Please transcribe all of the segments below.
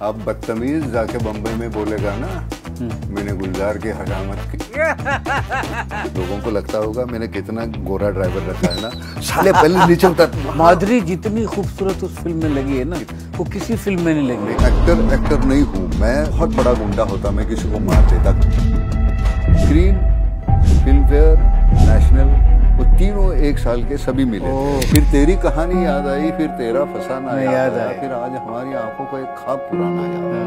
अब बदतमीज जाके बम्बई में बोलेगा ना मैंने गुलजार की हजामत की। लोगों को लगता होगा मैंने कितना गोरा ड्राइवर रखा है ना। साले पहले नीचे उतर। माधुरी जितनी खूबसूरत उस फिल्म में लगी है ना, वो किसी फिल्म में नहीं लगी। एक्टर नहीं हूँ मैं, बहुत बड़ा गुंडा होता, मैं किसी को मार देता। स्क्रीन, फिल्म फेयर, नेशनल, वो तीनों एक साल के सभी मिले। फिर तेरी कहानी याद आई, फिर तेरा फसाना याद आया, फिर आज हमारी आंखों को एक ख्वाब पुराना याद आया।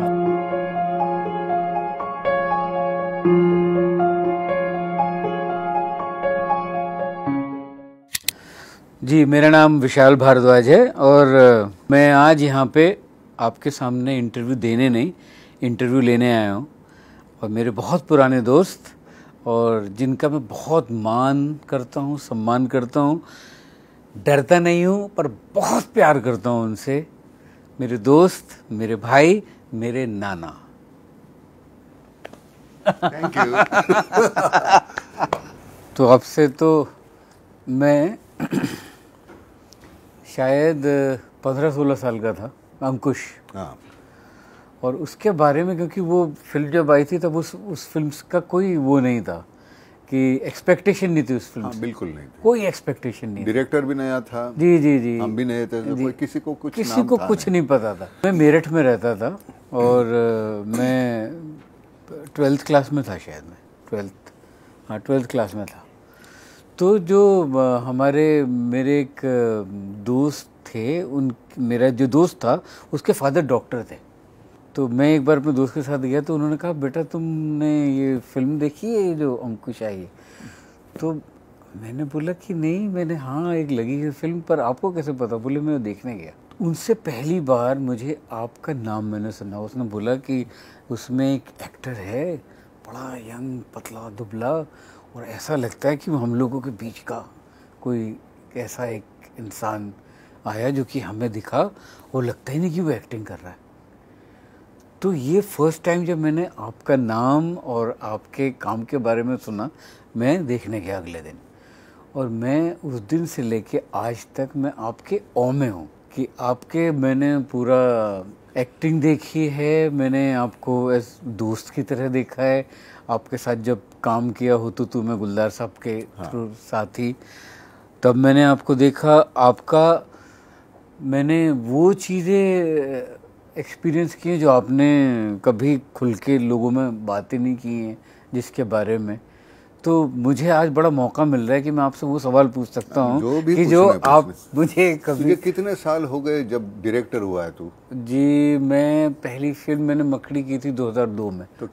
जी, मेरा नाम विशाल भारद्वाज है और मैं आज यहाँ पे आपके सामने इंटरव्यू देने नहीं, इंटरव्यू लेने आया हूँ। और मेरे बहुत पुराने दोस्त और जिनका मैं बहुत मान करता हूँ, सम्मान करता हूँ, डरता नहीं हूँ पर बहुत प्यार करता हूँ उनसे, मेरे दोस्त, मेरे भाई, मेरे नाना। Thank you. तो आपसे तो मैं शायद 15-16 साल का था, अंकुश। हाँ। और उसके बारे में, क्योंकि वो फिल्म जब आई थी तब उस फिल्म का कोई वो नहीं था कि एक्सपेक्टेशन नहीं थी उस फिल्म से। बिल्कुल नहीं थी। कोई एक्सपेक्टेशन नहीं। डायरेक्टर भी नया था। जी जी जी। हम भी नए थे, तो कोई किसी को कुछ नहीं पता था। मैं मेरठ में रहता था और मैं 12th क्लास में था शायद। मैं 12th क्लास में था। तो जो मेरे एक दोस्त थे, मेरा जो दोस्त था उसके फादर डॉक्टर थे। तो मैं एक बार अपने दोस्त के साथ गया तो उन्होंने कहा, बेटा तुमने ये फिल्म देखी है जो अंकुश आई है? तो मैंने बोला कि नहीं, मैंने हाँ एक लगी है फिल्म, पर आपको कैसे पता? बोले मैं देखने गया। उनसे पहली बार मुझे आपका नाम मैंने सुना। उसने बोला कि उसमें एक एक्टर है, बड़ा यंग, पतला दुबला, और ऐसा लगता है कि हम लोगों के बीच का कोई ऐसा एक इंसान आया जो कि हमें दिखा, वो लगता ही नहीं कि वो एक्टिंग कर रहा है। तो ये फर्स्ट टाइम जब मैंने आपका नाम और आपके काम के बारे में सुना, मैं देखने गया अगले दिन। और मैं उस दिन से लेके आज तक मैं आपके औ में हूँ कि आपके मैंने पूरा एक्टिंग देखी है, मैंने आपको एज दोस्त की तरह देखा है। आपके साथ जब काम किया हो तो मैं गुलजार साहब के साथ ही तब मैंने आपको देखा। आपका मैंने वो चीज़ें एक्सपीरियंस किए जो आपने कभी खुल के लोगों में बातें नहीं की हैं, जिसके बारे में तो मुझे आज बड़ा मौका मिल रहा है कि मैं आपसे वो सवाल पूछ सकता हूँ कि जो आप मुझे कभी। कितने साल हो गए जब डायरेक्टर हुआ है तू? जी, मैं पहली फिल्म मैंने मकड़ी की थी 2002 में। तो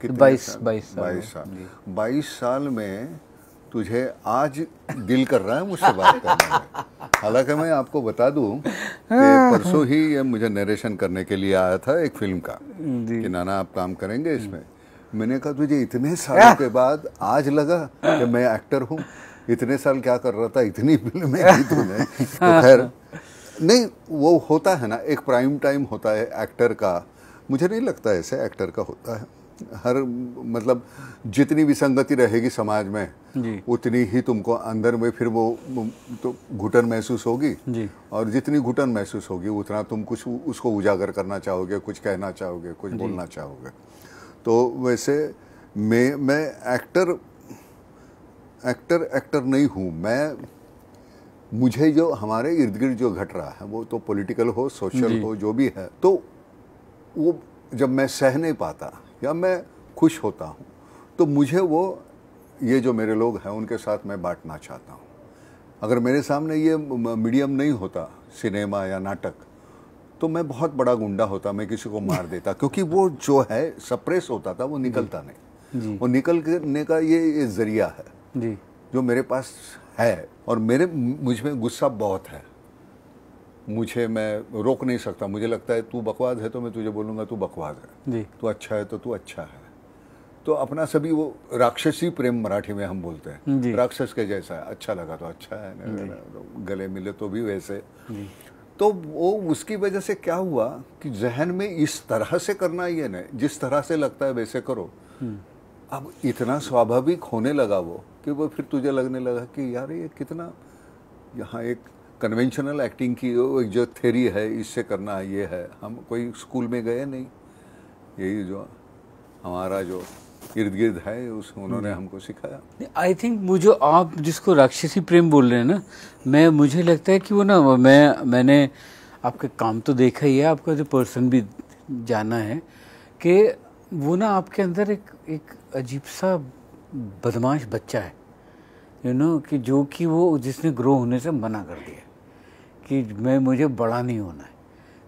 22 साल में तुझे आज दिल कर रहा है मुझसे बात करने में। हालांकि मैं आपको बता दूं कि परसों ही ये मुझे नरेशन करने के लिए आया था एक फिल्म का कि नाना आप काम करेंगे इसमें। मैंने कहा तुझे इतने सालों के बाद आज लगा कि मैं एक्टर हूँ? इतने साल क्या कर रहा था, इतनी फिल्में की तूने। तो खैर नहीं, वो होता है ना, एक प्राइम टाइम होता है एक्टर का। मुझे नहीं लगता ऐसे एक्टर का होता है। हर मतलब जितनी विसंगति रहेगी समाज में उतनी ही तुमको अंदर में फिर वो तो घुटन महसूस होगी जी। और जितनी घुटन महसूस होगी उतना तुम कुछ उसको उजागर करना चाहोगे, कुछ कहना चाहोगे, कुछ बोलना चाहोगे। तो वैसे मैं एक्टर नहीं हूँ मैं। मुझे जो हमारे इर्द गिर्द जो घट रहा है वो तो पॉलिटिकल हो, सोशल हो, जो भी है, तो वो जब मैं सह नहीं पाता या मैं खुश होता हूँ तो मुझे वो ये जो मेरे लोग हैं उनके साथ मैं बांटना चाहता हूँ। अगर मेरे सामने ये मीडियम नहीं होता, सिनेमा या नाटक, तो मैं बहुत बड़ा गुंडा होता, मैं किसी को मार देता। क्योंकि वो जो है सप्रेस होता था, वो निकलता नहीं। वो निकलने का ये जरिया है जी। जो मेरे पास है। और मुझ में गुस्सा बहुत है, मैं रोक नहीं सकता। मुझे लगता है तू बकवास है तो मैं तुझे बोलूँगा तू बकवास है, तू अच्छा है तो तू अच्छा है। तो अपना सभी वो राक्षसी प्रेम मराठी में हम बोलते हैं, राक्षस के जैसा है, अच्छा लगा तो अच्छा है, गले मिले तो भी वैसे। तो वो उसकी वजह से क्या हुआ कि जहन में इस तरह से करना ही है ना, जिस तरह से लगता है वैसे करो। अब इतना स्वाभाविक होने लगा वो कि वो फिर तुझे लगने लगा कि यार ये कितना, यहाँ एक कन्वेंशनल एक्टिंग की जो थ्योरी है, इससे करना है, ये है। हम कोई स्कूल में गए नहीं, यही जो हमारा जो इर्द गिर्द है उस उन्होंने हमको सिखाया। आई थिंक वो जो आप जिसको राक्षसी प्रेम बोल रहे हैं ना, मुझे लगता है कि वो ना मैंने आपका काम तो देखा ही है, आपका जो पर्सन भी जाना है कि वो ना आपके अंदर एक अजीब सा बदमाश बच्चा है, यू नो, कि जो कि वो जिसने ग्रो होने से मना कर दिया कि मुझे बड़ा नहीं होना है।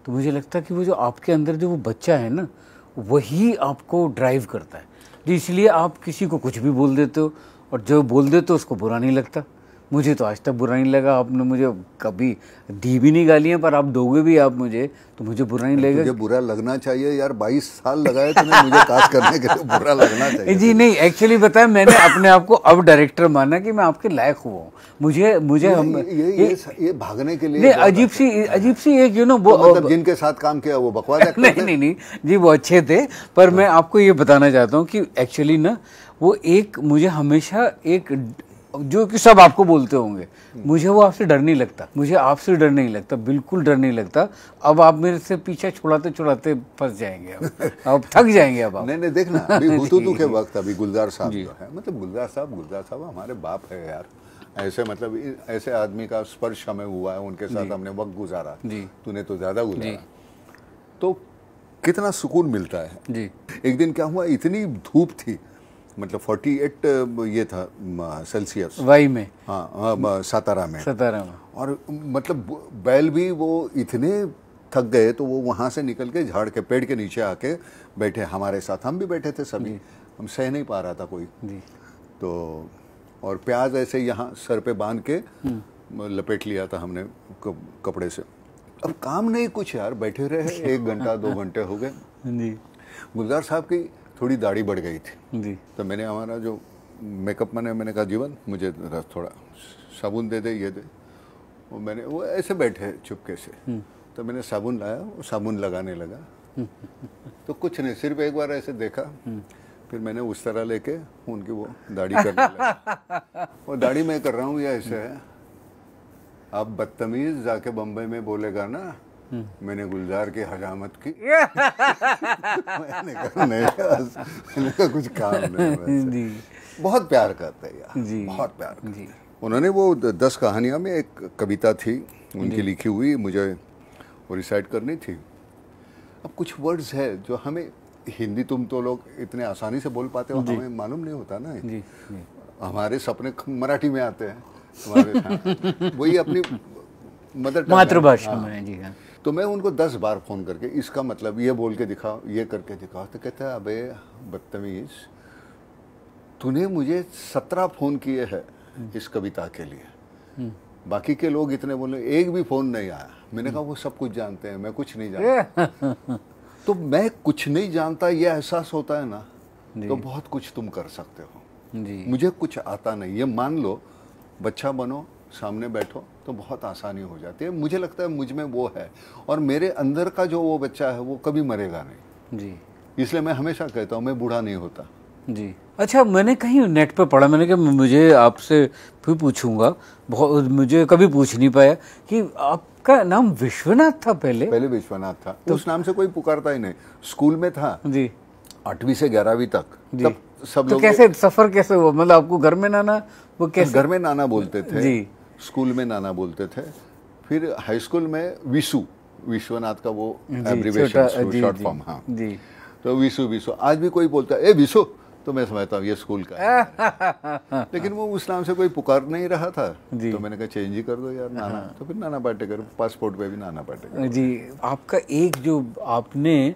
तो मुझे लगता है कि वो जो आपके अंदर जो वो बच्चा है ना, वही आपको ड्राइव करता है, तो इसलिए आप किसी को कुछ भी बोल देते हो, और जो बोल देते हो उसको बुरा नहीं लगता। मुझे तो आज तक बुरा नहीं लगा, आपने मुझे कभी दी भी नहीं गालियाँ, पर आप दोगे भी आप मुझे, तो मुझे बुरा नहीं लगेगा। मुझे बुरा लगना चाहिए यार, 22 साल लगाए तुम्हें मुझे कास्ट करने के लिए, बुरा लगना चाहिए। जी नहीं, एक्चुअली बताया, मैंने अपने आप को अब डायरेक्टर माना कि मैं आपके लायक हुआ हूँ। मुझे ये भागने के लिए नहीं, अजीब सी एक यू नो वो मतलब जिनके साथ काम किया वो बकवास एक्टर थे। नहीं जी, वो अच्छे थे, पर मैं आपको ये बताना चाहता हूँ कि एक्चुअली ना वो एक मुझे हमेशा एक जो कि सब आपको बोलते होंगे, मुझे वो आपसे डर नहीं लगता, मुझे आपसे डर नहीं लगता, बिल्कुल डर नहीं लगता। अब आप मेरे से पीछे छुड़ाते छुड़ाते फंस जाएंगे, अब थक जाएंगे अब आप। नहीं देखना, अभी हुतुतु के वक्त अभी गुलजार साहब जो है, मतलब गुलजार साहब हमारे बाप है यार। ऐसे मतलब ऐसे आदमी का स्पर्श हमें हुआ है, उनके साथ हमने वक्त गुजारा, तूने तो ज्यादा गुजारा, तो कितना सुकून मिलता है जी। एक दिन क्या हुआ, इतनी धूप थी, मतलब 48 ये था सेल्सियस वाई में, हाँ सातारा में, और मतलब बैल भी वो इतने थक गए, तो वो वहाँ से निकल के झाड़ के पेड़ के नीचे आके बैठे हमारे साथ, हम भी बैठे थे सभी, हम सह नहीं पा रहा था कोई तो, और प्याज ऐसे यहाँ सर पे बांध के लपेट लिया था हमने कपड़े से। अब काम नहीं कुछ यार, बैठे रहे 1 घंटा 2 घंटे हो गए। गुलजार साहब की थोड़ी दाढ़ी बढ़ गई थी जी। तो मैंने हमारा जो मेकअप मैन है, मैंने कहा जीवन मुझे थोड़ा साबुन दे दे, ये दे। वो ऐसे बैठे चुपके से, तो मैंने साबुन लाया, वो साबुन लगाने लगा तो कुछ नहीं, सिर्फ एक बार ऐसे देखा, फिर मैंने उस तरह लेके उनकी वो दाढ़ी करने लगा। वो दाढ़ी मैं कर रहा हूँ, ये ऐसे है, आप बदतमीज जाके बम्बई में बोलेगा ना मैंने गुलजार की हजामत की। मैंने कहा नहीं, मैंने कहा कुछ काम नहीं। बहुत प्यार करते हैं यार, बहुत प्यार करते हैं। उन्होंने वो 10 कहानियां में एक कविता थी उनकी लिखी हुई, मुझे वो रिसाइट करनी थी। अब कुछ वर्ड्स है जो हमें हिंदी तुम तो लोग इतने आसानी से बोल पाते हो, हमें मालूम नहीं होता ना। हमारे सपने मराठी में आते हैं, वही अपनी मातृभाषा में जी। हाँ, तो मैं उनको 10 बार फोन करके इसका मतलब ये बोल के दिखाओ, ये करके दिखाओ, तो कहते हैं अबे बदतमीज, तूने मुझे 17 फोन किए हैं इस कविता के लिए, बाकी के लोग इतने बोले, एक भी फोन नहीं आया। मैंने कहा वो सब कुछ जानते हैं, मैं कुछ नहीं जानता। तो मैं कुछ नहीं जानता ये एहसास होता है ना, तो बहुत कुछ तुम कर सकते हो जी। मुझे कुछ आता नहीं, ये मान लो, बच्चा बनो, सामने बैठो, तो बहुत आसानी हो जाती है। मुझे लगता है मुझ में वो है, और मेरे अंदर का जो वो बच्चा है वो कभी मरेगा नहीं जी। इसलिए मैं हमेशा कहता हूँ मैं बूढ़ा नहीं होता जी। अच्छा, मैंने कहीं नेट पे पढ़ा, मैंने कहा मुझे आपसे फिर पूछूंगा, बहुत मुझे कभी पूछ नहीं पाया कि आपका नाम विश्वनाथ था पहले विश्वनाथ था, तो उस नाम से कोई पुकारता ही नहीं। स्कूल में था जी, 8वीं से 11वीं तक, तब सब लोग कैसे सफर कैसे हुआ, मतलब आपको घर में नाना, वो कैसे? घर में नाना बोलते थे जी, स्कूल में नाना बोलते थे, फिर हाई स्कूल में विशु, विश्वनाथ का वो एब्रिविएशन, शॉर्ट फॉर्म। हाँ जी, तो विशु आज भी कोई बोलता है ए विशु, तो मैं समझता हूँ ये स्कूल का है। लेकिन वो उस नाम से कोई पुकार नहीं रहा था, तो मैंने कहा चेंज ही कर दो यार नाना। तो फिर नाना पाटेकर, पासपोर्ट पे भी नाना पाटेकर जी। आपका एक जो आपने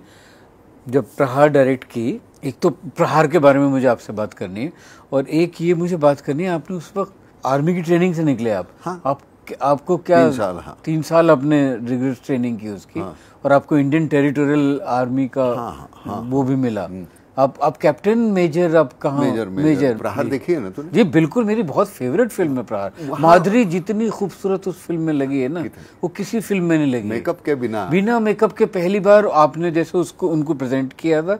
जब प्रहार डायरेक्ट की, एक तो प्रहार के बारे में मुझे आपसे बात करनी है, और एक ये मुझे बात करनी है, आपने उस वक्त आर्मी की ट्रेनिंग से निकले आप। हाँ। आपको क्या 3 साल? हाँ, 3 साल आपने रिगरस ट्रेनिंग की उसकी। हाँ। और आपको इंडियन टेरिटोरियल आर्मी का वो भी मिला। आप कैप्टन मेजर, आप कहाँ? मेजर। प्रहार देखी है ना तूने? जी बिल्कुल, मेरी बहुत फेवरेट फिल्म है प्रहार। माधुरी जितनी खूबसूरत उस फिल्म में लगी है ना, वो किसी फिल्म में नहीं लगी। मेकअप के बिना मेकअप के पहली बार आपने जैसे उसको उनको प्रेजेंट किया था,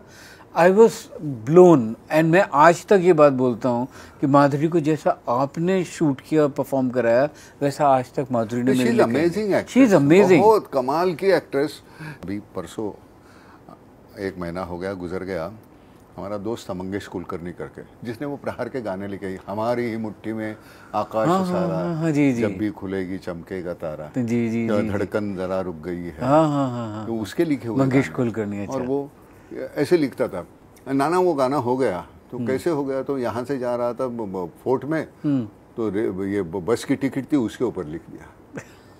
आई वॉज ब्लोन। एंड मैं आज तक ये बात बोलता हूँ कि माधुरी को जैसा आपने शूट किया, परफॉर्म कराया, वैसा आज तक माधुरी ने अमेजिंग, शी इज अमेजिंग, बहुत कमाल की एक्ट्रेस। अभी परसों 1 महीना हो गया, गुजर गया। हमारा दोस्त था मंगेश कुलकर्णी करके, जिसने वो प्रहार के गाने लिखे, हमारी ही मुट्ठी में आकाश सारा, जी जी, जब भी खुलेगी चमकेगा तारा, जी जी, धड़कन जरा रुक गई है। हाँ, तो उसके लिखे हुए मंगेश कुलकर्णी। और वो ऐसे लिखता था। नाना वो गाना हो गया तो कैसे हो गया, तो यहाँ से जा रहा था फोर्ट में, तो ये बस की टिकट थी, उसके ऊपर लिख दिया।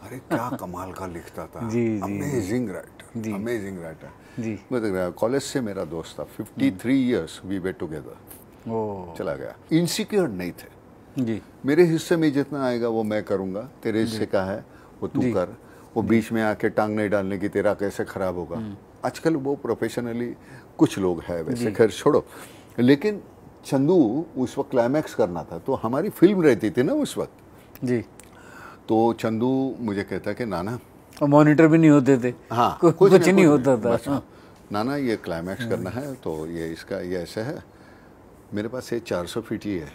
अरे क्या कमाल का लिखता था, अमेजिंग राइटर, अमेजिंग राइटर जी। मतलब कॉलेज से मेरा दोस्त था, 53 इयर्स वी वे टुगेदर। चला गया, इनसिक्योर नहीं थे जी। मेरे हिस्से में जितना आएगा वो मैं करूँगा, तेरे हिस्से का है वो तू कर, वो बीच में आके टांग नहीं डालने की, तेरा कैसे खराब होगा। आजकल वो प्रोफेशनली कुछ लोग हैं वैसे, खैर छोड़ो। लेकिन चंदू उस वक्त क्लाइमैक्स करना था, तो हमारी फिल्म रहती थी ना उस वक्त जी। तो चंदू मुझे कहता कि नाना, और मॉनिटर भी नहीं होते थे, हाँ कुछ नहीं होता था, नाना ये क्लाइमैक्स करना है, तो ये इसका ये ऐसे है, मेरे पास ये 400 फीट ही है,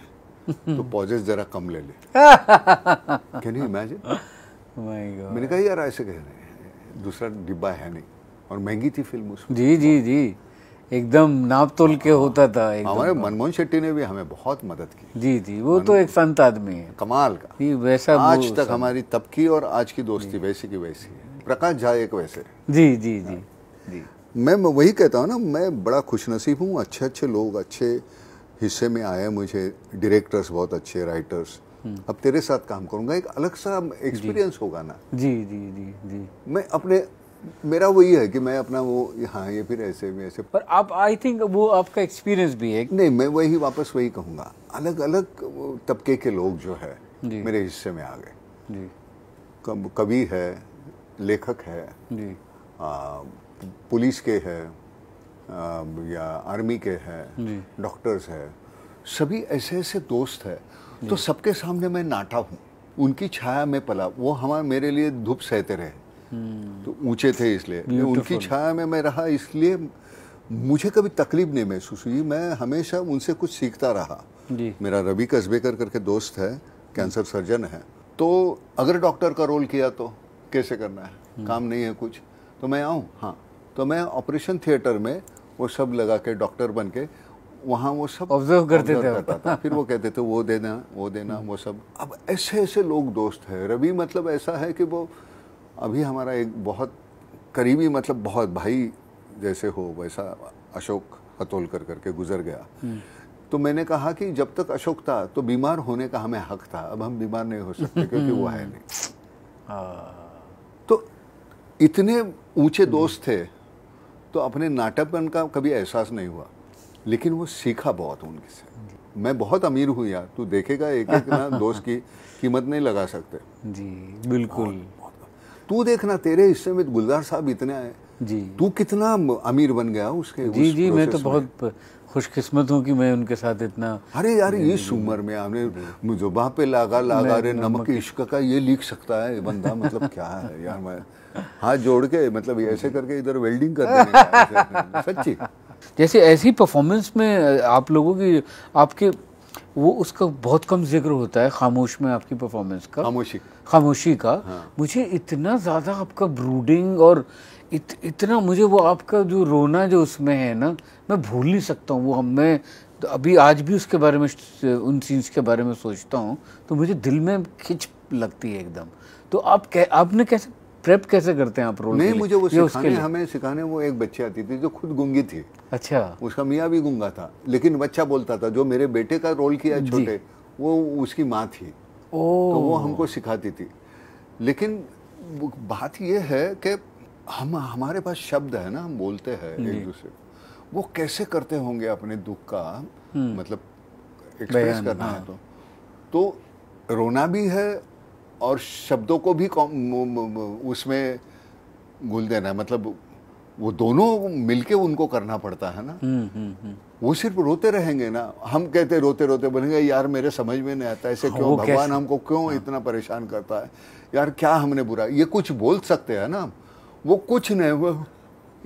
तो पॉजेस जरा कम ले ले। Can you imagine? मैंने कहा यार ऐसे कह रहे हैं, दूसरा डिब्बा है नहीं, और महंगी थी फिल्म उसमें। जी जी जी, एकदम नाप तोल के होता था। हमारे मनमोहन शेट्टी ने भी हमें बहुत मदद की। जी जी, वो तो एक संत आदमी है, कमाल का। वैसा आज तक हमारी तब की और आज की दोस्ती वैसी की वैसी है। प्रकाश झा एक वैसे। जी जी जी जी, मैं वही कहता हूँ ना, मैं बड़ा खुशनसीब हूँ, अच्छे अच्छे लोग अच्छे हिस्से में आए मुझे, डायरेक्टर्स बहुत अच्छे, राइटर्स। अब तेरे साथ काम करूँगा, एक अलग सा एक्सपीरियंस होगा ना। जी जी जी जी, मैं अपने, मेरा वही है कि मैं अपना वो, हाँ ये फिर ऐसे भी ऐसे। पर आप, आई थिंक वो आपका एक्सपीरियंस भी है। नहीं, मैं वही वापस वही कहूँगा, अलग अलग तबके के लोग जो है मेरे हिस्से में आ गए जी। कवि है, लेखक है जी, पुलिस के है, या आर्मी के है, डॉक्टर्स है, सभी ऐसे ऐसे दोस्त है। तो सबके सामने मैं नाटा हूँ, उनकी छाया में पला। वो हमारे मेरे लिए धूप सहते रहे, तो ऊंचे थे इसलिए, उनकी छाया में मैं रहा, इसलिए मुझे कभी तकलीफ नहीं महसूस हुई। मैं हमेशा उनसे कुछ सीखता रहा जी। मेरा रवि कसबेकर करके दोस्त है, कैंसर सर्जन है। तो अगर डॉक्टर का रोल किया तो कैसे करना है, काम नहीं है कुछ, तो मैं आऊँ, हाँ, तो मैं ऑपरेशन थिएटर में वो सब लगा के डॉक्टर बन के वहाँ वो सब ऑब्जर्व करते थे। फिर वो कहते थे वो देना वो देना वो सब। अब ऐसे ऐसे लोग दोस्त हैं। रवि मतलब ऐसा है कि वो अभी हमारा एक बहुत करीबी, मतलब बहुत भाई जैसे हो वैसा, अशोक अतोलकर करके गुजर गया। तो मैंने कहा कि जब तक अशोक था तो बीमार होने का हमें हक था, अब हम बीमार नहीं हो सकते क्योंकि वो है नहीं। तो इतने ऊंचे दोस्त थे, तो अपने नाटकपन का कभी एहसास नहीं हुआ, लेकिन वो सीखा बहुत उनके से। मैं बहुत अमीर हूँ यार, तू देखेगा एक एक ना दोस्त की कीमत नहीं लगा सकते जी। बिल्कुल, तू देखना तेरे हिस्से में गुलजार साहब इतने आए जी, तू कितना अमीर बन गया उसके। जी जी, मैं तो बहुत खुशकिस्मत हूँ कि मैं उनके साथ इतना। अरे यार इस उम्र में हमने जुबान पे लागा रे नमक इश्क का ये लिख सकता है बंदा, मतलब क्या है यार। मैं हाथ जोड़ के मतलब ऐसे करके इधर वेल्डिंग कर देने सच्ची। जैसे ऐसी परफॉर्मेंस में आप लोगों की, आपके वो उसका बहुत कम जिक्र होता है खामोश में, आपकी परफॉर्मेंस का, खामोशी का। हाँ। मुझे इतना ज़्यादा आपका ब्रूडिंग और इतना मुझे वो आपका जो रोना जो उसमें है ना, मैं भूल नहीं सकता हूँ वो। मैं तो अभी आज भी उसके बारे में, उन सीन्स के बारे में सोचता हूँ तो मुझे दिल में खिंच लगती है एकदम। तो आपने कैसे प्रेप कैसे करते हैं आप रोल? नहीं, मुझे वो सिखाने, हमें सिखाने वो एक बच्ची आती थी जो खुद गूंगी थी। अच्छा। उसका मियाँ भी गूंगा था, लेकिन बच्चा बोलता था। जो मेरे बेटे का रोल किया छोटे, वो उसकी माँ थी, तो वो हमको सिखाती थी। लेकिन बात ये है कि हमारे पास शब्द है ना, हम बोलते हैं एक दूसरे को, वो कैसे करते होंगे अपने दुख का मतलब एक्सप्रेस करना है। तो रोना भी है और शब्दों को भी उसमें घुल देना है, मतलब वो दोनों मिलके उनको करना पड़ता है ना। वो सिर्फ रोते रहेंगे ना, हम कहते रोते रोते बोलेंगे यार मेरे समझ में नहीं आता ऐसे क्यों, भगवान हमको क्यों इतना परेशान करता है यार, क्या हमने बुरा, ये कुछ बोल सकते हैं ना, वो कुछ नहीं, वो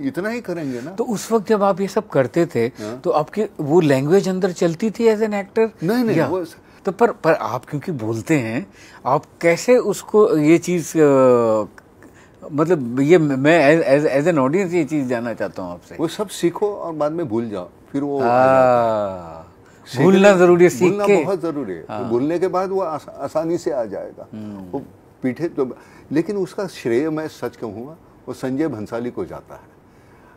इतना ही करेंगे ना। तो उस वक्त जब आप ये सब करते थे तो आपकी वो लैंग्वेज अंदर चलती थी एज एन एक्टर? नहीं वो तो पर आप क्योंकि बोलते हैं, आप कैसे उसको ये चीज़ मतलब ये मैं एज एन ऑडियंस ये चीज जानना चाहता हूँ आपसे। वो सब सीखो और बाद में भूल जाओ, फिर वो आ जाता है। भूलना जरूरी है, सीख भूलना के बहुत जरूरी है। तो भूलने के बाद वो आसानी से आ जाएगा। वो पीछे तो, लेकिन उसका श्रेय मैं सच कहूँगा वो संजय भंसाली को जाता है।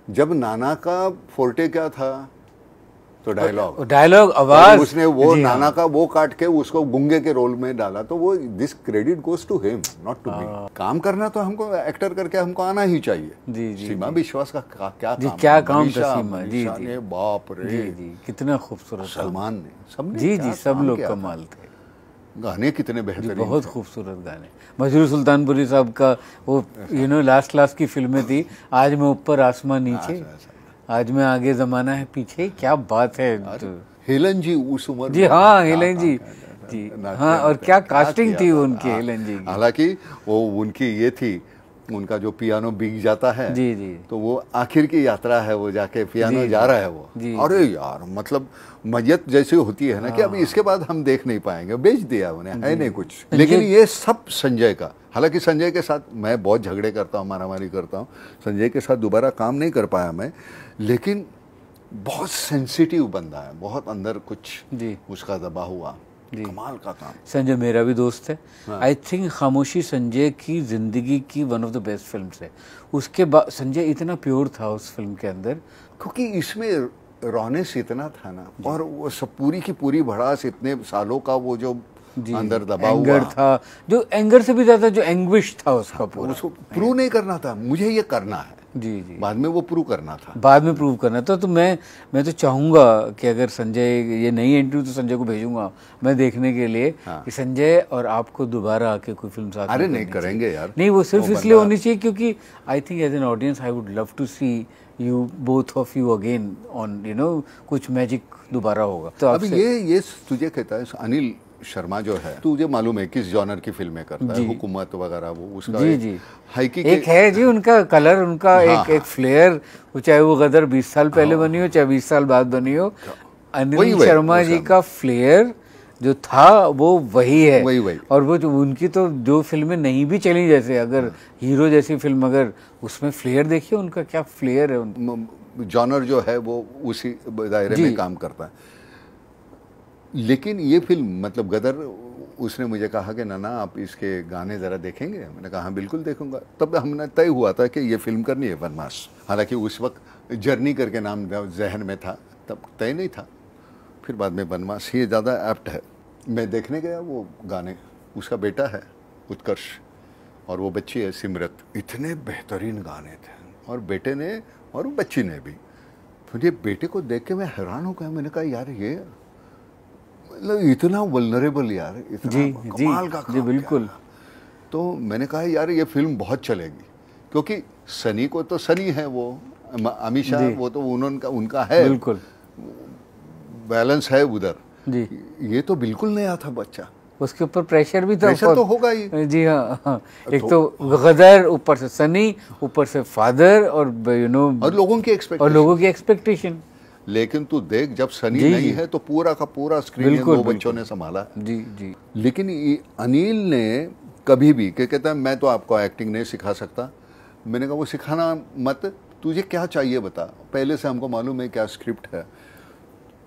जब नाना का फोर्टे क्या था, तो डायलॉग आवाज, उसने वो नाना का वो काट के उसको गुंगे के रोल में डाला, तो वो this credit goes to him not to me. काम करना तो हमको एक्टर करके हमको आना ही चाहिए। जी जी, सीमा विश्वास का क्या काम था सीमा जी ने, बाप रे जी जी, कितना खूबसूरत, सलमान ने, सबने जी जी, सब लोग कमाल थे। गाने कितने बेहतरीन, बहुत खूबसूरत गाने। मजरूर सुल्तानपुरी साहब का वो लास्ट की फिल्में थी, आज मैं ऊपर आसमां नीचे, आज मैं आगे जमाना है पीछे, क्या बात है। हेलन जी उस उम्र जी, हाँ हेलन जी जी, हाँ, और क्या कास्टिंग थी उनकी हेलन जी की। हालांकि वो उनकी ये थी, उनका जो पियानो बिक जाता है जी जी, तो वो आखिर की यात्रा है, वो जाके पियानो जा रहा है वो। अरे यार, मतलब मैयत जैसी होती है ना कि अभी इसके बाद हम देख नहीं पाएंगे, बेच दिया उन्हें, है नहीं कुछ। लेकिन ये सब संजय का, हालांकि संजय के साथ मैं बहुत झगड़े करता हूँ, मारामारी करता हूँ, संजय के साथ दोबारा काम नहीं कर पाया मैं, लेकिन बहुत सेंसिटिव बंदा है, बहुत अंदर कुछ उसका दबा हुआ, कमाल का काम। संजय मेरा भी दोस्त है। आई थिंक खामोशी संजय की जिंदगी की one of the best film है। उसके बाद संजय इतना प्योर था उस फिल्म के अंदर, क्योंकि इसमें रॉनेस इतना था ना, और वो सब पूरी की पूरी भड़ास, इतने सालों का वो जो अंदर दबा एंगर हुआ था, जो एंगर से भी ज्यादा जो एंग्विश था उसका पूरा, उसको प्रूव नहीं करना था, मुझे ये करना है। जी जी, बाद में वो प्रूव करना था, बाद में प्रूव करना था। तो मैं तो चाहूंगा कि अगर संजय ये नई इंटरव्यू, तो संजय को भेजूंगा मैं देखने के लिए कि संजय और आपको दोबारा आके कोई फिल्म साथ। अरे नहीं करेंगे यार, नहीं, वो सिर्फ इसलिए होनी चाहिए क्योंकि I think as an audience I would love to see you both of you again on कुछ मैजिक दोबारा होगा। तो अभी ये तुझे कहता है अनिल शर्मा जो है, तुझे मालूम है किस जॉनर की फिल्में करता है, हुकूमत वगैरह, वो उसका जी हाइकी एक है जी, उनका कलर, उनका एक फ्लेयर, चाहे वो गदर 20 साल पहले बनी हो, चाहे 20 साल बाद बनी हो, अनिल शर्मा जी का फ्लेयर जो था वो वही है। वही। और वो जो उनकी तो जो फिल्में नहीं भी चली, जैसे अगर हीरो जैसी फिल्म, अगर उसमें फ्लेयर देखिए उनका, क्या फ्लेयर है। जॉनर जो है वो उसी दायरे में काम करता है। लेकिन ये फिल्म, मतलब गदर, उसने मुझे कहा कि नाना आप इसके गाने ज़रा देखेंगे। मैंने कहा हाँ बिल्कुल देखूंगा। तब हमने तय हुआ था कि ये फिल्म करनी है बनमास। हालांकि उस वक्त जर्नी करके नाम जहन में था, तब तय नहीं था। फिर बाद में बनमास ये ज़्यादा एप्ट है। मैं देखने गया, वो गाने, उसका बेटा है उत्कर्ष और वो बच्ची है सिमरत, इतने बेहतरीन गाने थे, और बेटे ने और बच्ची ने भी। फिर ये बेटे को देख के मैं हैरान हो गया। मैंने कहा यार ये मतलब इतना वल्नरेबल यार, इतना कमाल का काम। जी बिल्कुल। तो मैंने कहा यार ये फिल्म बहुत चलेगी, क्योंकि सनी को तो सनी है, वो अमीषा वो तो उनका है, बिल्कुल बैलेंस है उधर जी। ये तो बिल्कुल नया था बच्चा, उसके ऊपर प्रेशर भी था। प्रेशर तो होगा ही। जी हाँ, एक तो गदर, ऊपर से सनी, ऊपर से फादर, और और लोगों की एक्सपेक्टेशन। लेकिन तू देख, जब सनी नहीं है तो पूरा का पूरा स्क्रीन दो बच्चों ने संभाला। जी जी। लेकिन अनिल ने कभी भी कहता है मैं तो आपको एक्टिंग नहीं सिखा सकता। मैंने कहा वो सिखाना मत, तुझे क्या चाहिए बता, पहले से हमको मालूम है क्या स्क्रिप्ट है।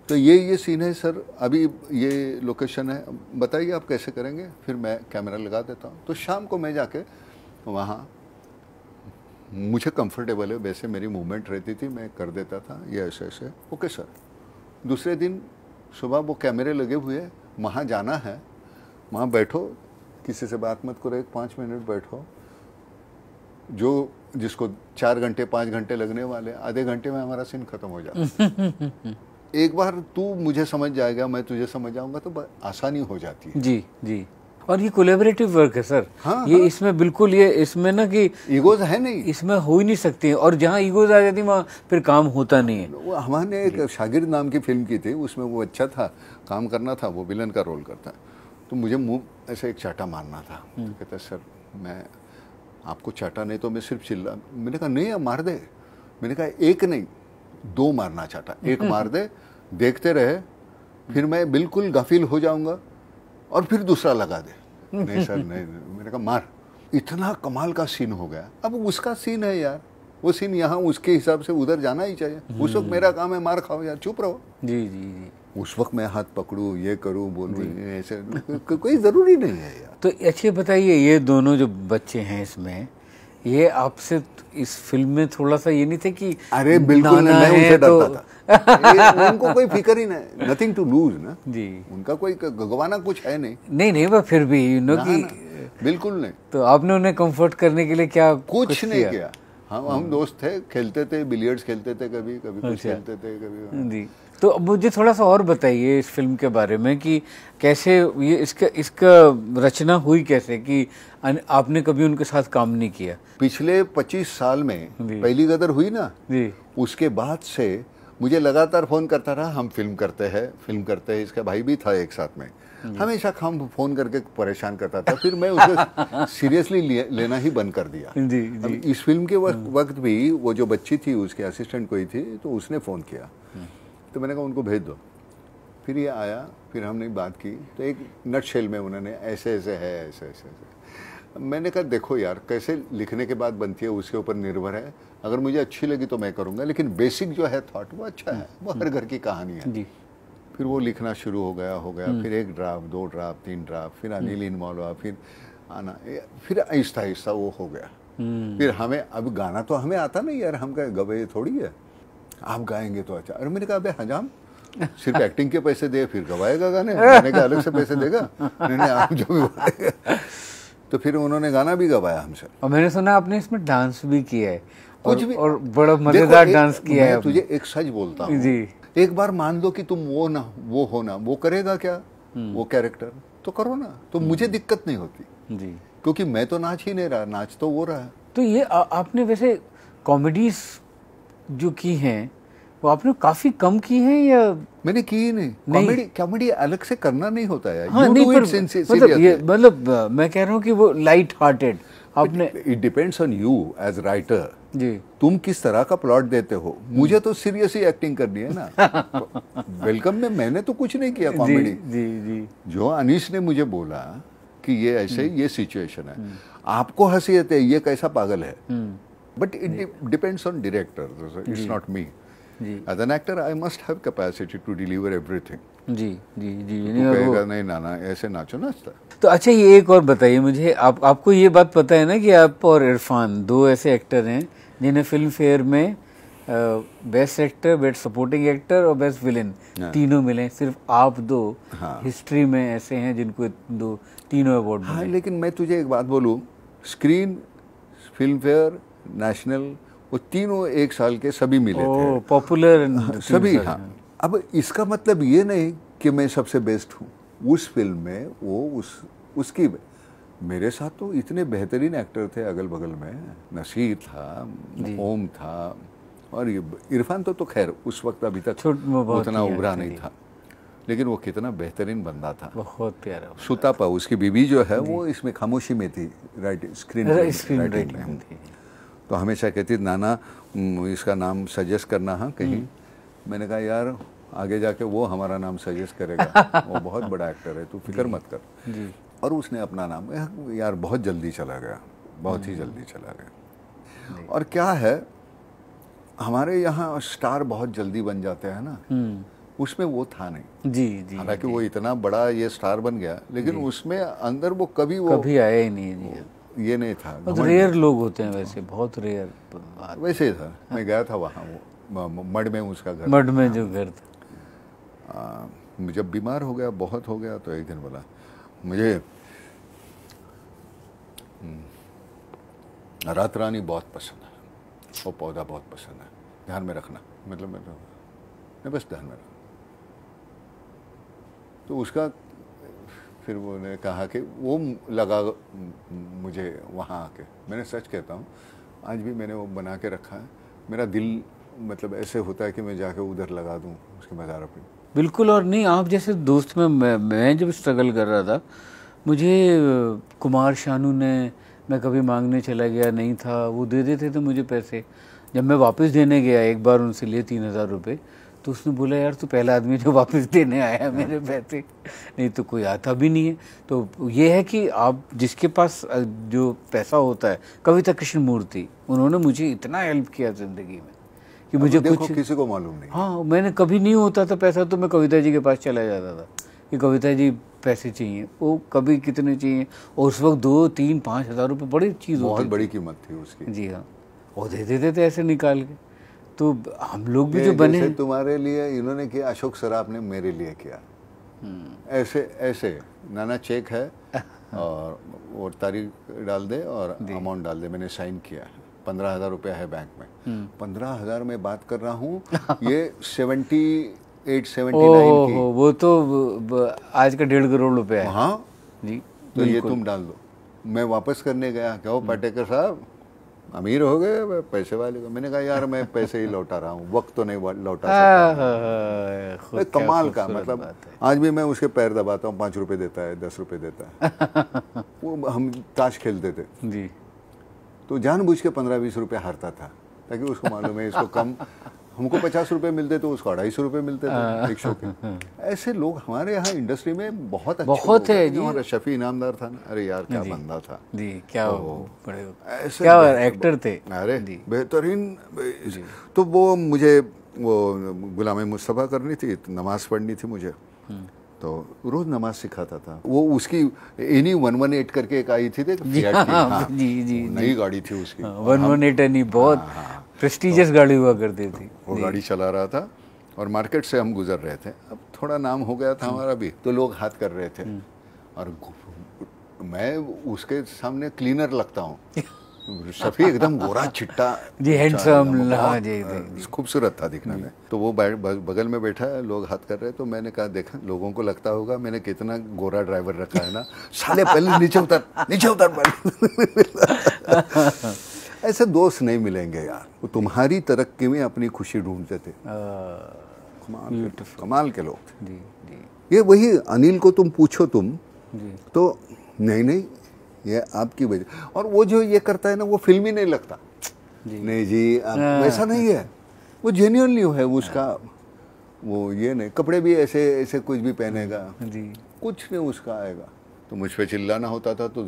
तो ये सीन है सर, अभी ये लोकेशन है, बताइए आप कैसे करेंगे, फिर मैं कैमरा लगा देता हूँ। तो शाम को मैं जाके वहाँ, मुझे कंफर्टेबल है वैसे, मेरी मूवमेंट रहती थी, मैं कर देता था ये ऐसे। Okay sir. दूसरे दिन सुबह वो कैमरे लगे हुए हैं, वहाँ जाना है, वहाँ बैठो, किसी से बात मत करो, 5 मिनट बैठो, जो जिसको 4 घंटे 5 घंटे लगने वाले, आधे घंटे में हमारा सीन खत्म हो जाता। एक बार तू मुझे समझ जाएगा, मैं तुझे समझ जाऊंगा, तो आसानी हो जाती है। जी जी। और ये कोलैबोरेटिव वर्क है सर। हाँ, ये हाँ। इसमें बिल्कुल, ये इसमें ना कि ईगोज है नहीं, इसमें हो ही नहीं सकती, और जहाँ ईगोज आ जाती वहाँ फिर काम होता नहीं है। वो हमारे एक शागिर्द नाम की फिल्म की थी, उसमें वो अच्छा था, काम करना था, वो विलन का रोल करता है। तो मुझे मुंह ऐसे एक चाटा मारना था। कहता सर मैं आपको चाटा नहीं तो मैं सिर्फ चिल्ला। मैंने कहा नहीं मार दे। मैंने कहा 1 नहीं 2 मारना चाहता, 1 मार दे, देखते रहे, फिर मैं बिल्कुल गाफिल हो जाऊंगा और फिर दूसरा लगा दे। नहीं सर नहीं। मैंने कहा मार। इतना कमाल का सीन हो गया। अब उसका सीन है यार, वो सीन यहाँ उसके हिसाब से उधर जाना ही चाहिए। उस वक्त मेरा काम है मार खाओ यार, चुप रहो। जी जी जी। उस वक्त मैं हाथ पकड़ूं, ये करूं, बोलूं, ऐसे कोई ज़रूरी नहीं है यार। तो अच्छे बताइए, ये दोनों जो बच्चे हैं इसमें, ये आपसे इस फिल्म में थोड़ा सा ये नहीं थे कि अरे बिल्कुल नहीं, मैं उनसे डरता था। उनको कोई फिक्र ही नहीं, नथिंग टू लूज ना जी, उनका कोई गवाना कुछ है नहीं। नहीं पर फिर भी यू नो कि बिल्कुल नहीं। तो आपने उन्हें कंफर्ट करने के लिए क्या कुछ नहीं किया? हम दोस्त थे, खेलते थे, बिलियर्ड्स खेलते थे, कभी कभी कुछ खेलते थे कभी जी। तो अब मुझे थोड़ा सा और बताइए इस फिल्म के बारे में कि कैसे ये इसका रचना हुई कैसे, कि आपने कभी उनके साथ काम नहीं किया? पिछले 25 साल में पहली गदर हुई ना जी, उसके बाद से मुझे लगातार फ़ोन करता रहा, हम फिल्म करते हैं। इसका भाई भी था एक साथ में, हमेशा हम फ़ोन करके परेशान करता था। फिर मैं उसे सीरियसली लेना ही बंद कर दिया। जी, जी। इस फिल्म के वक्त भी वो जो बच्ची थी, उसके असिस्टेंट कोई थी, तो उसने फ़ोन किया, तो मैंने कहा उनको भेज दो। फिर ये आया, फिर हमने बात की, तो एक नटशेल में उन्होंने ऐसे ऐसे है, ऐसे मैंने कहा देखो यार, कैसे लिखने के बाद बनती है उसके ऊपर निर्भर है। अगर मुझे अच्छी लगी तो मैं करूँगा, लेकिन बेसिक जो है थॉट वो अच्छा है, वो हर घर की कहानी है जी। फिर वो लिखना शुरू हो गया, फिर 1 ड्राफ्ट, 2 ड्राफ्ट, 3 ड्राफ्ट, फिर अनिल इन्वॉल्व हुआ, फिर आना, फिर आहिस्ता आहिस्ता वो हो गया। फिर हमें अब गाना तो हमें आता नहीं यार, हम कहे गवे थोड़ी है, आप गाएंगे तो अच्छा। अरे मैंने कहा अबे हजाम, सिर्फ एक्टिंग के पैसे दे फिर गवाएगा गाने, गाने के अलग से पैसे देगा? नहीं आप जो भी बोलेगा। तो फिर उन्होंने गाना भी गवाया हमसे। और मैंने सुना आपने इसमें डांस भी किया है, और बड़ा मजेदार डांस किया है। मैं तुझे एक सच बोलता हूँ जी, एक बार मान लो कि तुम वो हो ना, वो करेगा क्या वो कैरेक्टर, तो करो ना, तो मुझे दिक्कत नहीं होती जी, क्योंकि मैं तो नाच ही नहीं रहा, नाच तो वो रहा। तो ये आपने वैसे कॉमेडीज जो की हैं वो आपने काफी कम की हैं या? मैंने की ही नहीं। कॉमेडी अलग से करना नहीं होता है। हाँ, नहीं, मतलब मैं कह रहा हूँ कि वो लाइट हार्टेड आपने। It depends on you as writer ji, तुम किस तरह का प्लॉट देते हो। मुझे तो सीरियस ही एक्टिंग करनी है ना। वेलकम में मैंने तो कुछ नहीं किया कॉमेडी जी जी। जो अनीश ने मुझे बोला कि ये ऐसे ये सिचुएशन है, आपको हंसी आती है, ये कैसा पागल है, but it depends on director, it's not me. As an actor, I must have capacity to deliver everything. जी जी जी। तो कहेगा नहीं नाना ऐसे नाचो नाचता। तो अच्छा ये एक और बताइए मुझे, आपको ये बात पता है ना कि आप और इरफान 2 ऐसे एक्टर हैं जिन्हें फिल्म फेयर में best actor, best supporting actor और बेस्ट विलेन तीनों मिले, सिर्फ आप 2 हिस्ट्री में ऐसे हैं जिनको तीनों अवार्ड मिले। हाँ, लेकिन मैं तुझे एक बात बोलूँ, स्क्रीन, फिल्म फेयर, नेशनल, वो तीनों एक साल के सभी मिले थे, पॉपुलर सभी। हाँ, अब इसका मतलब ये नहीं कि मैं सबसे बेस्ट हूँ। उस फिल्म में वो उसकी मेरे साथ तो इतने बेहतरीन एक्टर थे अगल बगल में, नसीर था, ओम था, और इरफान तो खैर उस वक्त अभी तक उतना उभरा नहीं था, लेकिन वो कितना बेहतरीन बंदा था, बहुत प्यारा। सुतापा उसकी बीवी जो है वो इसमें खामोशी में थी, स्क्रीन राइटिंग में थी, तो हमेशा कहती नाना इसका नाम सजेस्ट करना हाँ कहीं। मैंने कहा यार आगे जाके वो हमारा नाम सजेस्ट करेगा, वो बहुत बड़ा एक्टर है, तू फिक्र मत कर जी। और उसने अपना नाम यार बहुत जल्दी चला गया, बहुत ही जल्दी चला गया। और क्या है, हमारे यहाँ स्टार बहुत जल्दी बन जाते हैं ना, उसमें वो था नहीं जी जी। हालांकि वो इतना बड़ा ये स्टार बन गया, लेकिन उसमें अंदर वो कभी आया ही नहीं, ये नहीं था। बहुत रेयर लोग होते हैं वैसे, बहुत रेयर। वैसे ही था, मैं गया था वहाँ, वो मड में उसका घर, मड में जो घर था। जब बीमार हो गया, बहुत हो गया, तो एक दिन बोला मुझे रात रानी बहुत पसंद है, वो पौधा बहुत पसंद है, ध्यान में रखना। मतलब मैं बस ध्यान में रखना। तो उसका फिर वो ने कहा कि वो लगा मुझे वहाँ आके, मैंने सच कहता हूँ आज भी मैंने वो बना के रखा है। मेरा दिल मतलब ऐसे होता है कि मैं जाके उधर लगा दूँ उसके मज़ार पे। बिल्कुल। और नहीं, आप जैसे दोस्त में मैं जब स्ट्रगल कर रहा था, मुझे कुमार शानू ने, मैं कभी मांगने चला गया नहीं था, वो दे देते थे मुझे पैसे। जब मैं वापस देने गया एक बार उनसे लिए 3000 रुपये, तो उसने बोला यार तू पहला आदमी जो वापस देने आया मेरे पैसे, नहीं तो कोई आता भी नहीं है। तो ये है कि आप जिसके पास जो पैसा होता है, कविता कृष्णमूर्ति, उन्होंने मुझे इतना हेल्प किया ज़िंदगी में कि मुझे कुछ किसी को मालूम नहीं। हाँ, मैंने कभी नहीं होता था पैसा तो मैं कविता जी के पास चला जाता था कि कविता जी पैसे चाहिए, वो कभी कितने चाहिए, और उस वक्त 2, 3, 5 हज़ार रुपये बड़ी चीज़ होती, बहुत बड़ी कीमत थी उसकी। जी हाँ, और दे देते थे ऐसे निकाल के। तो हम लोग भी जो बने, तुम्हारे लिए इन्होंने किया, अशोक सराफ ने मेरे लिए किया, ऐसे ऐसे नाना चेक है और वो तारीख डाल दे और अमाउंट डाल दे, मैंने साइन किया, 15,000 रुपया है बैंक में, 15,000 में बात कर रहा हूँ, ये 78, 79 की, वो तो आज का 1.5 करोड़ रुपया है। हाँ जी, तो ये तुम डाल दो। मैं वापस करने गया, क्या हो पाटेकर साहब अमीर हो गए पैसे वाले को, मैंने कहा यार मैं पैसे ही लौटा रहा हूँ, वक्त तो नहीं लौटा सकता। कमाल का, मतलब आज भी मैं उसके पैर दबाता हूँ, 5 रुपए देता है, 10 रुपए देता है। वो हम ताश खेलते थे जी, तो जानबूझ के 15-20 रुपए हारता था, ताकि उसको मालूम है इसको कम, हमको 50 रुपए मिलते तो उसको 250 रुपए मिलते थे एक शो के। ऐसे लोग हमारे यहाँ इंडस्ट्री में बहुत अच्छे बहुत है जी। हमारा शफी इनामदार था ना, अरे यार क्या बंदा था जी, क्या बड़े ऐसे क्या एक्टर थे, अरे बेहतरीन। तो वो मुझे वो गुलाम मुस्तफ़ा करनी थी, नमाज पढ़नी थी मुझे, तो रोज नमाज सिखाता था वो। उसकी एनी 118 करके एक आई थी, नई गाड़ी थी उसकी, 118 एनी, बहुत प्रेस्टीजियस गाड़ी हुआ करती थी। वो गाड़ी चला रहा था और मार्केट से हम गुजर रहे थे, अब थोड़ा नाम हो गया था हमारा भी, तो लोग हाथ कर रहे थे और मैं उसके सामने क्लीनर लगता हूँ, शफी एकदम गोरा चिट्टा जी, हैंडसम, खूबसूरत था दिखने में। तो वो बगल में बैठा है, लोग हाथ कर रहे, तो मैंने कहा देखा लोगों को लगता होगा मैंने कितना गोरा ड्राइवर रखा है ना, साले पहले नीचे उतर पहले। ऐसे दोस्त नहीं मिलेंगे यार, वो तुम्हारी तरक्की में अपनी खुशी ढूंढते थे, कमाल के लोग थे। ये वही अनिल को तुम पूछो तुम तो नहीं ये आपकी वजह, और वो जो ये करता है ना वो फिल्मी नहीं लगता नहीं जी, वैसा नहीं है, वो जेन्युइनली है उसका, वो ये नहीं, कपड़े भी ऐसे कुछ भी पहनेगा जी, कुछ नहीं उसका आएगा। तो मुझ पे चिल्लाना होता था तो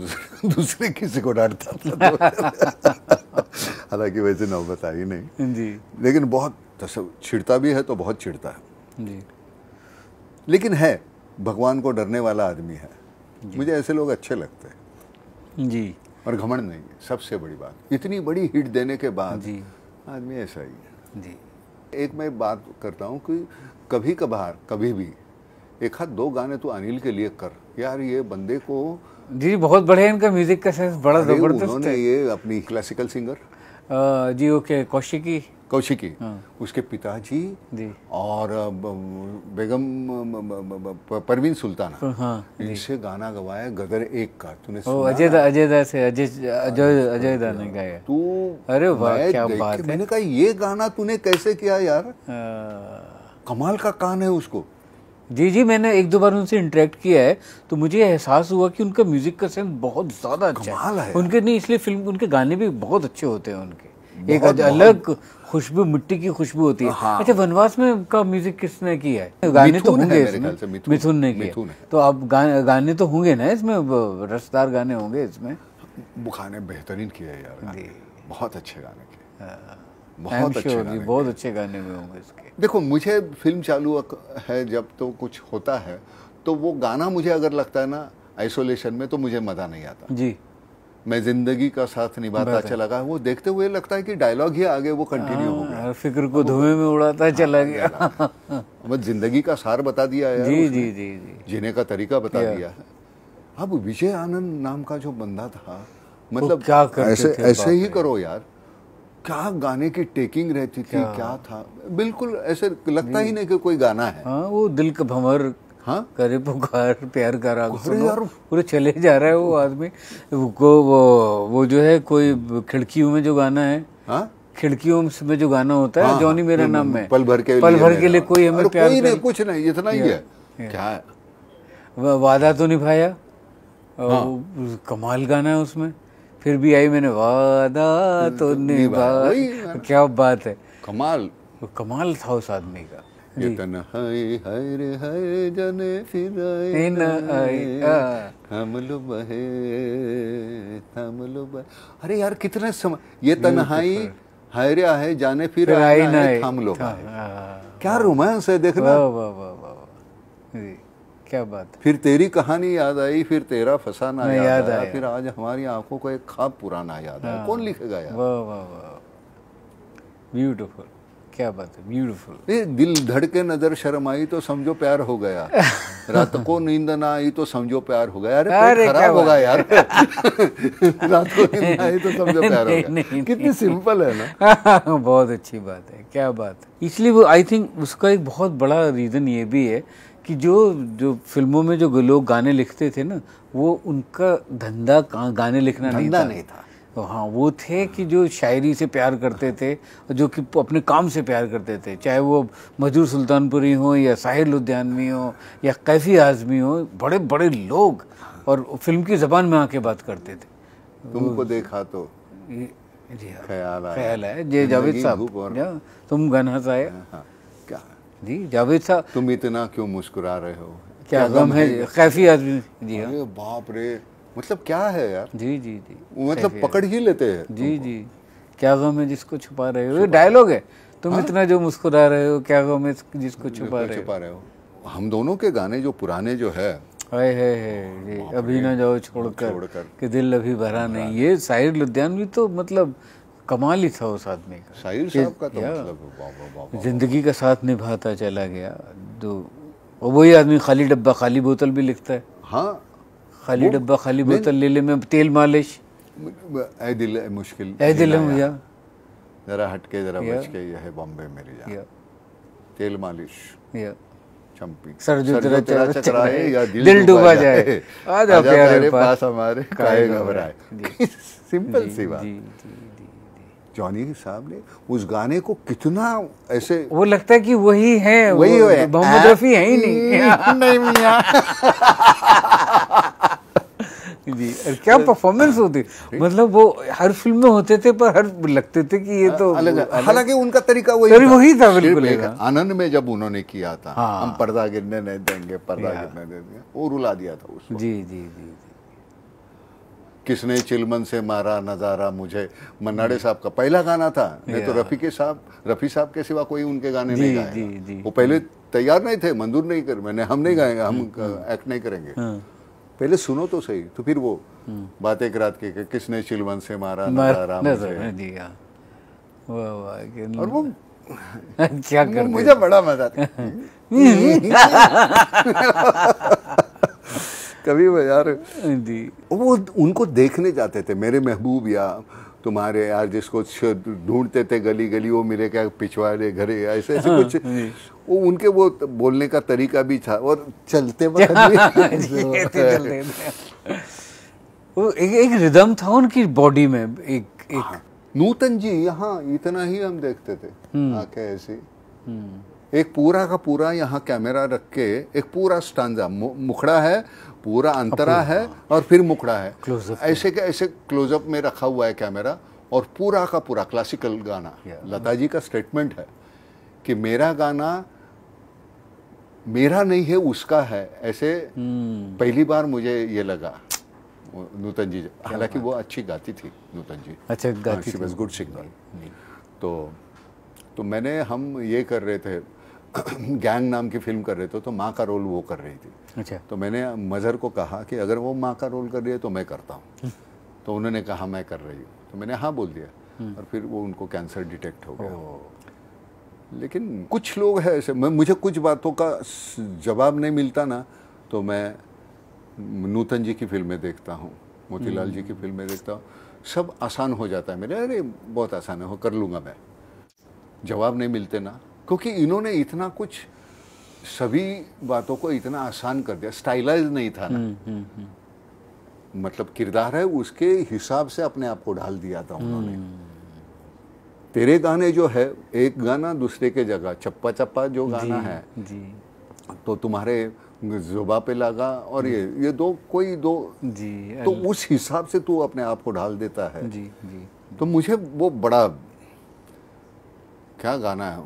दूसरे किसी को डांटता था। हालांकि वैसे नौबत आई नहीं जी, लेकिन बहुत चिढ़ता भी है, तो बहुत चिढ़ता है जी, लेकिन है भगवान को डरने वाला आदमी है। मुझे ऐसे लोग अच्छे लगते हैं जी, और घमंड नहीं है सबसे बड़ी बात। इतनी बड़ी हिट देने के बाद जी आदमी ऐसा ही है जी। एक मैं बात करता हूँ कि कभी कभार कभी भी एक हाथ 2 गाने तो अनिल के लिए कर यार, ये बंदे को जी बहुत बढ़िया, इनका म्यूजिक का सेंस बड़ा जबरदस्त है। उन्होंने ये अपनी क्लासिकल सिंगर जी ओके कौशिकी उसके पिताजी जी, और बेगम परवीन सुल्ताना, हाँ, इनसे गाना गवाया गदर 1 का। तूने सुना? अजय दा ने गाया। तू अरे वाह क्या बात है। मैंने कहा ये गाना तूने कैसे किया यार, कमाल का कान है उसको। जी मैंने 1-2 बार उनसे इंटरेक्ट किया है, तो मुझे एहसास हुआ कि उनका म्यूजिक का सेंस बहुत ज्यादा अच्छा है उनके, नहीं इसलिए फिल्म उनके गाने भी बहुत अच्छे होते हैं उनके, एक अलग खुशबू, मिट्टी की खुशबू होती है। हाँ। अच्छा, वनवास में का म्यूजिक किसने किया है? गाने तो होंगे इसमें, मिथुन ने किया, तो अब गाने तो होंगे ना इसमें, रसदार गाने होंगे इसमें। गाने बेहतरीन किए यार, बहुत अच्छे गाने किए, बहुत अच्छे गाने में होंगे इसके। देखो मुझे फिल्म चालू है जब तो कुछ होता है, तो वो गाना मुझे अगर लगता है ना आइसोलेशन में, तो मुझे मजा नहीं आता जी। मैं जिंदगी का साथ निभाता चला गया, वो देखते हुए लगता है कि डायलॉग ही आगे वो कंटिन्यू हो गया, फिक्र को धुएं में उड़ाता चला गया। मैं जिंदगी का सार बता दिया यार, जी जीने का तरीका बता दिया। अब विजय आनंद नाम का जो बंदा था, मतलब क्या ऐसे ही करो यार, क्या गाने की टेकिंग रहती थी, क्या था, बिल्कुल ऐसे लगता ही नहीं कि कोई गाना है। हाँ, वो दिल का भंवर, हाँ, करे पुकार प्यार का राग सुनो, पूरे चले जा रहा है वो आदमी को। वो जो है कोई खिड़कियों में जो गाना है, हाँ? खिड़कियों में जो गाना होता है, जॉनी मेरा नाम में, पल भर के लिए कोई हमें प्यार, कोई नहीं, कुछ नहीं, इतना ही है। क्या है, वादा तो निभाया, कमाल गाना है उसमें। फिर भी आई मैंने वादा तो निभाया, क्या बात है, कमाल था उस आदमी का। ये तन्हाई हाय रे हाय जाने फिर आए न आए, थाम लो बहे थाम लो बहे। अरे यार कितने समय, ये तन्हाई हाय रे हाय जाने फिर आए ना आए थाम लो बहे। क्या रोमांस है देखना। वाह वाह वाह वाह, जी, क्या बात है। फिर तेरी कहानी याद आई, फिर तेरा फसाना मैं याद याद आया, आया। फिर आज हमारी आंखों को एक ख्वाब पुराना याद आया। कौन लिखेगा यार। वाह वाह वाह, ब्यूटीफुल, क्या बात है, ब्यूटीफुल। ये दिल धड़के नजर शर्म आई तो समझो प्यार हो गया, रात को नींद ना आई तो समझो प्यार हो गया। अरे पेट खराब होगा यार। रात को नींद ना आई तो समझो प्यार हो गया। कितनी सिंपल है ना। बहुत अच्छी बात है, क्या बात है। इसलिए वो आई थिंक उसका एक बहुत बड़ा रीज़न ये भी है कि जो फिल्मों में जो लोग गाने लिखते थे ना, वो उनका धंधा गाने लिखना नहीं था। तो हाँ, वो थे कि जो शायरी से प्यार करते थे, जो कि अपने काम से प्यार करते थे, चाहे वो मजरूर सुल्तानपुरी हो या साहिर लुधियानवी हो या कैफी आज़मी हो, बड़े बड़े लोग, और फिल्म की ज़बान में आके बात करते थे। तुमको देखा तो ख्याल आया, जे जावेद साहब, तुम गन हंसाए। क्या जी जावेद साहब, तुम इतना क्यों मुस्कुरा रहे हो, क्या गम है, कैफी आज़मी। जी हाँ, बाप रे, मतलब क्या है यार। जी जी जी, मतलब पकड़ ही लेते हैं। जी जी, क्या गम है जिसको छुपा रहे हो, ये डायलॉग है। तुम इतना जो मुस्कुरा रहे हो, क्या गम है जिसको छुपा रहे हो। हम दोनों के गाने जो पुराने जो है, हाय जी, अभी ना जाओ छोड़कर कि दिल अभी भरा नहीं, ये साहिर लुधियानवी तो मतलब कमाल ही था उस आदमी का। साहिर साहब का तो मतलब जिंदगी का साथ निभाता चला गया। तो वही आदमी खाली डब्बा खाली बोतल भी लिखता है। हाँ, खाली डब्बा खाली बोतल ले ले में तेल मालिश, ऐ दिल ऐ मुश्किल, ऐ दिल मुझे जरा हटके जरा बच के, यह है बॉम्बे मेरी जान, तेल मालिश, चंपी, सर जो तेरा चकराए या दिल डूबा जाए, आजा प्यारे पास हमारे काहे घबराए। सिंपल सी बात। जॉनी साहब ने उस गाने को कितना ऐसे, वो लगता है कि वही है, वही है, मोहम्मद रफी है ही नहीं। नहीं मियां। जी, क्या परफॉर्मेंस होती, मतलब वो हर फिल्म में होते थे, पर हर लगते थे कि ये तो अलग, हालांकि उनका तरीका वही था बिल्कुल। आनंद में जब उन्होंने किया था, हम पर्दा गिरने नहीं देंगे, पर्दा गिरने देंगे, वो रुला दिया था उसको। जी जी जी, किसने चिलमन से मारा नजारा मुझे, मन्नाडे साहब का पहला गाना था। नहीं तो रफी साहब के सिवा कोई उनके गाने नहीं गाएगा। वो पहले तैयार नहीं थे, मंजूर नहीं कर, हम नहीं गाएंगे, हम एक्ट नहीं करेंगे, पहले सुनो तो सही। तो फिर वो बात एक रात की, किसने चिलमन से मारा नजारा मुझे, और वो क्या कर, मुझे बड़ा मजा आता। कभी वो यार वो उनको देखने जाते थे, मेरे महबूब या तुम्हारे यार, जिसको ढूंढते थे गली गली, वो मिले क्या पिछवाड़े घरे, ऐसे ऐसे कुछ। वो उनके वो बोलने का तरीका भी था, और चलते वक्त वो एक रिदम था उनकी बॉडी में। एक नूतन जी यहाँ इतना ही हम देखते थे, आंखें ऐसी, एक पूरा का पूरा यहाँ कैमरा रख के, एक पूरा स्टांजा, मुखड़ा है, पूरा अंतरा है, और फिर मुखड़ा है, ऐसे के ऐसे क्लोजअप में रखा हुआ है कैमरा, और पूरा का पूरा क्लासिकल गाना। लता जी का स्टेटमेंट है कि मेरा गाना मेरा नहीं है, उसका है, ऐसे पहली बार मुझे ये लगा। नूतन जी, हालांकि वो अच्छी गाती थी नूतन जी, अच्छा गाती थी, गुड सिंगर। तो मैंने, हम ये कर रहे थे, गैंग नाम की फिल्म कर रहे थे, तो माँ का रोल वो कर रही थी। अच्छा, तो मैंने मजहर को कहा कि अगर वो माँ का रोल कर रही है तो मैं करता हूँ। तो उन्होंने कहा मैं कर रही हूँ, तो मैंने हाँ बोल दिया, और फिर वो उनको कैंसर डिटेक्ट हो गया। लेकिन कुछ लोग हैं ऐसे, मुझे कुछ बातों का जवाब नहीं मिलता ना, तो मैं नूतन जी की फिल्में देखता हूँ, मोतीलाल जी की फिल्में देखता हूँ, सब आसान हो जाता है मेरे। अरे बहुत आसान है, वो कर लूँगा मैं। जवाब नहीं मिलते ना, क्योंकि इन्होंने इतना कुछ, सभी बातों को इतना आसान कर दिया, स्टाइलाइज नहीं था ना। मतलब किरदार है, उसके हिसाब से अपने आप को ढाल दिया था उन्होंने। तेरे गाने जो है, एक गाना दूसरे के जगह, चप्पा चप्पा जो गाना है तो तुम्हारे जुबा पे लगा, और ये दो कोई दो जी, तो उस हिसाब से तू अपने आप को ढाल देता है। जी जी, तो मुझे वो बड़ा, क्या गाना है,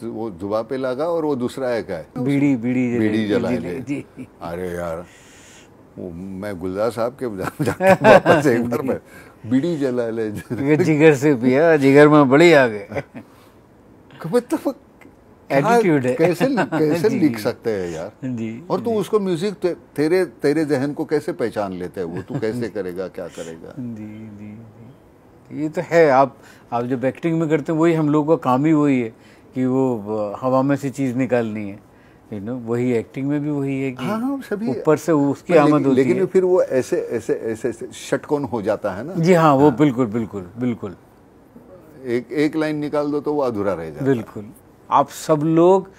वो जुबा पे लगा और वो दूसरा है क्या है, बीड़ी बीड़ी जला ले। जी। अरे यार वो मैं गुलजार साहब के जाके वापस एक बार मैं बीड़ी जला ले। ये जिगर से पिया, जिगर में बड़ी आ गए। मतलब एटीट्यूड है। कैसे जी। लिख सकते हैं यार। जी। और तू उसको म्यूजिक तेरे जहन को कैसे पहचान लेते है वो, तू कैसे करेगा, क्या करेगा। जी। ये तो है, आप जब एक्टिंग में करते हैं वही हम लोगों का काम ही वही है कि वो हवा में से चीज़ निकालनी है, वही एक्टिंग में भी वही है कि हाँ सभी ऊपर से उसकी आमद होती है। लेकिन फिर वो ऐसे षटकोण हो जाता है ना। जी हाँ, वो बिल्कुल एक लाइन निकाल दो तो वो अधूरा रह जाता है। बिल्कुल। आप सब लोग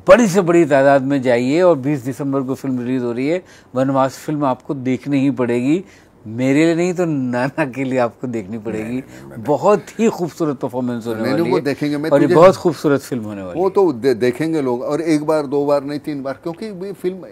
बड़ी से बड़ी तादाद में जाइए, और 20 दिसंबर को फिल्म रिलीज हो रही है वनवास। फिल्म आपको देखनी ही पड़ेगी, मेरे लिए नहीं तो नाना के लिए आपको देखनी पड़ेगी। बहुत ही खूबसूरत परफॉर्मेंस होने वाली वो है, देखेंगे। मैं और ये बहुत खूबसूरत फिल्म होने वाली है। वो तो देखेंगे लोग, और एक बार, 2 बार नहीं, 3 बार, क्योंकि भी फिल्म